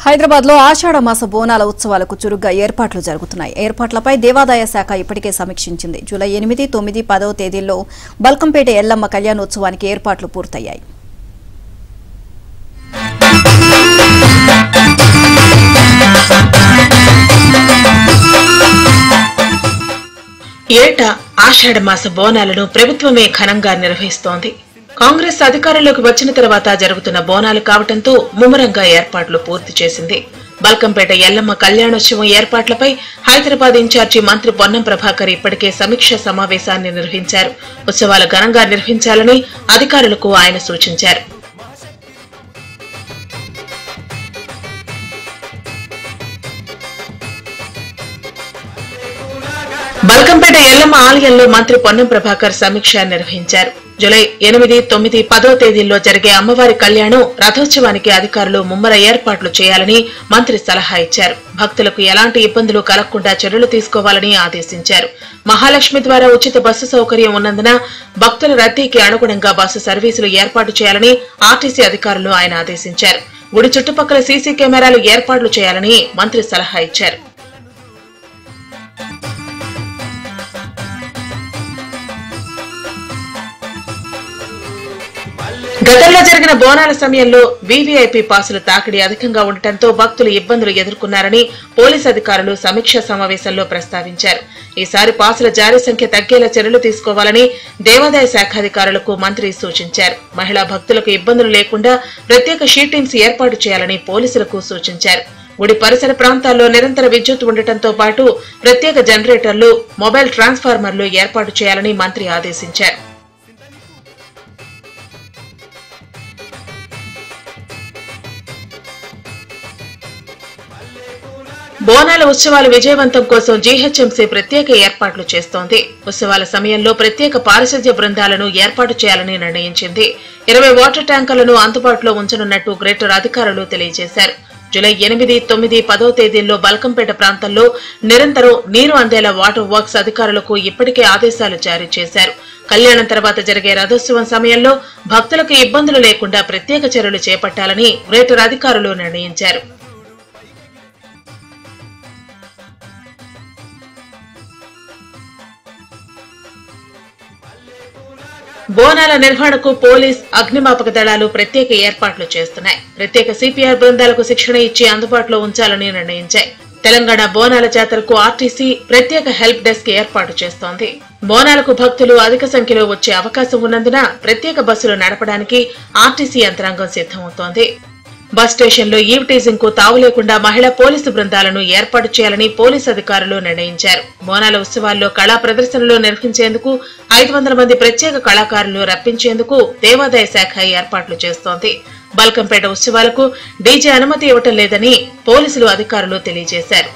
హైదరాబాద్ లో ఆషాఢ మాస బోనాల ఉత్సవాలకు చురుగ్గా ఏర్పాట్లు జరుగుతున్నాయి. ఏర్పాట్లపై దేవాదాయ శాఖ ఇప్పటికే సమీక్షించింది. జూలై 8, 9, 10 తేదీల్లో బల్కంపేట ఎల్లమ్మ కళ్యాణోత్సవానికి ఏర్పాట్లు పూర్తయ్యాయి. ఏటా ఆషాఢ మాస బోనాలను ప్రభుత్వమే ఘనంగా నిర్వహిస్తోంది. కాంగ్రెస్ అధికారంలోకి వచ్చిన తర్వాత జరుగుతున్న బోనాలు కావడంతో ముమ్మరంగా ఏర్పాట్లు పూర్తి చేసింది. బల్కంపేట ఎల్లమ్మ కళ్యాణోత్సవం ఏర్పాట్లపై హైదరాబాద్ ఇన్ఛార్జి మంత్రి పొన్నం ప్రభాకర్ ఇప్పటికే సమీక్ష సమావేశాన్ని నిర్వహించారు. ఉత్సవాలు ఘనంగా నిర్వహించాలని అధికారులకు ఆయన సూచించారు. బల్కంపేట ఎల్లమ్మ ఆలయంలో మంత్రి పొన్నం ప్రభాకర్ సమీక్ష నిర్వహించారు. జూలై 8, 9, 10 తేదీల్లో జరిగే అమ్మవారి కళ్యాణం రథోత్సవానికి అధికారులు ముమ్మర ఏర్పాట్లు చేయాలని మంత్రి సలహా ఇచ్చారు. భక్తులకు ఎలాంటి ఇబ్బందులు కలగకుండా చర్యలు తీసుకోవాలని ఆదేశించారు. మహాలక్ష్మి ద్వారా ఉచిత బస్సు సౌకర్యం ఉన్నందున భక్తుల రద్దీకి అనుగుణంగా బస్సు సర్వీసులు ఏర్పాటు చేయాలని ఆర్టీసీ అధికారులు ఆయన ఆదేశించారు. గుడి చుట్టుపక్కల సీసీ కెమెరాలు ఏర్పాట్లు చేయాలని మంత్రి సలహా ఇచ్చారు. గతంలో జరిగిన బోనాల సమయంలో వీవీఐపీ పాసులు తాకిడి అధికంగా ఉండటంతో భక్తులు ఇబ్బందులు ఎదుర్కొన్నారని పోలీసు అధికారులు సమీక్షా సమావేశంలో ప్రస్తావించారు. ఈసారి పాసుల జారీ సంఖ్య తగ్గేలా చర్యలు తీసుకోవాలని దేవాదాయ శాఖ అధికారులకు మంత్రి సూచించారు. మహిళా భక్తులకు ఇబ్బందులు లేకుండా ప్రత్యేక షీట్ టీమ్స్ ఏర్పాటు చేయాలని పోలీసులకు సూచించారు. గుడి పరిసర ప్రాంతాల్లో నిరంతర విద్యుత్ ఉండటంతో పాటు ప్రత్యేక జనరేటర్లు, మొబైల్ ట్రాన్స్ఫార్మర్లు ఏర్పాటు చేయాలని మంత్రి ఆదేశించారు. బోనాల ఉత్సవాల విజయవంతం కోసం జీహెచ్ఎంసీ ప్రత్యేక ఏర్పాట్లు చేస్తోంది. ఉత్సవాల సమయంలో ప్రత్యేక పారిశుధ్య బృందాలను ఏర్పాటు చేయాలని నిర్ణయించింది. 20 వాటర్ ట్యాంకర్లను అందుబాటులో ఉంచనున్నట్టు గ్రేటర్ అధికారులు తెలియజేశారు. జూలై 8, 9, 10 తేదీల్లో బల్కంపేట ప్రాంతంలో నిరంతరం నీరు అందేలా వాటర్ వర్క్స్ అధికారులకు ఇప్పటికే ఆదేశాలు జారీ చేశారు. కళ్యాణం తర్వాత జరిగే రథోత్సవం సమయంలో భక్తులకు ఇబ్బందులు లేకుండా ప్రత్యేక చర్యలు చేపట్టాలని గ్రేటర్ అధికారులు నిర్ణయించారు. బోనాల నిర్వహణకు పోలీస్, అగ్నిమాపక దళాలు ప్రత్యేక ఏర్పాట్లు చేస్తున్నాయి. ప్రత్యేక సిపిఆర్ బృందాలకు శిక్షణ ఇచ్చి అందుబాటులో ఉంచాలని నిర్ణయించాయి. తెలంగాణ బోనాల జాతరకు ఆర్టీసీ ప్రత్యేక హెల్ప్ డెస్క్ ఏర్పాటు చేస్తోంది. బోనాలకు భక్తులు అధిక సంఖ్యలో వచ్చే అవకాశం ఉన్నందున ప్రత్యేక బస్సులు నడపడానికి ఆర్టీసీ యంత్రాంగం సిద్దమవుతోంది. బస్ స్టేషన్లో ఈవ్ టీజింగ్ కు తావు లేకుండా మహిళా పోలీసు బృందాలను ఏర్పాటు చేయాలని పోలీసు అధికారులు నిర్ణయించారు. బోనాల ఉత్సవాల్లో కళా ప్రదర్శనలు నిర్వహించేందుకు 500 మంది ప్రత్యేక కళాకారులు రప్పించేందుకు దేవాదాయ శాఖ ఏర్పాట్లు చేస్తోంది. బల్కంపేట ఉత్సవాలకు డీజే అనుమతి ఇవ్వటం లేదని పోలీసులు అధికారులు తెలియజేశారు.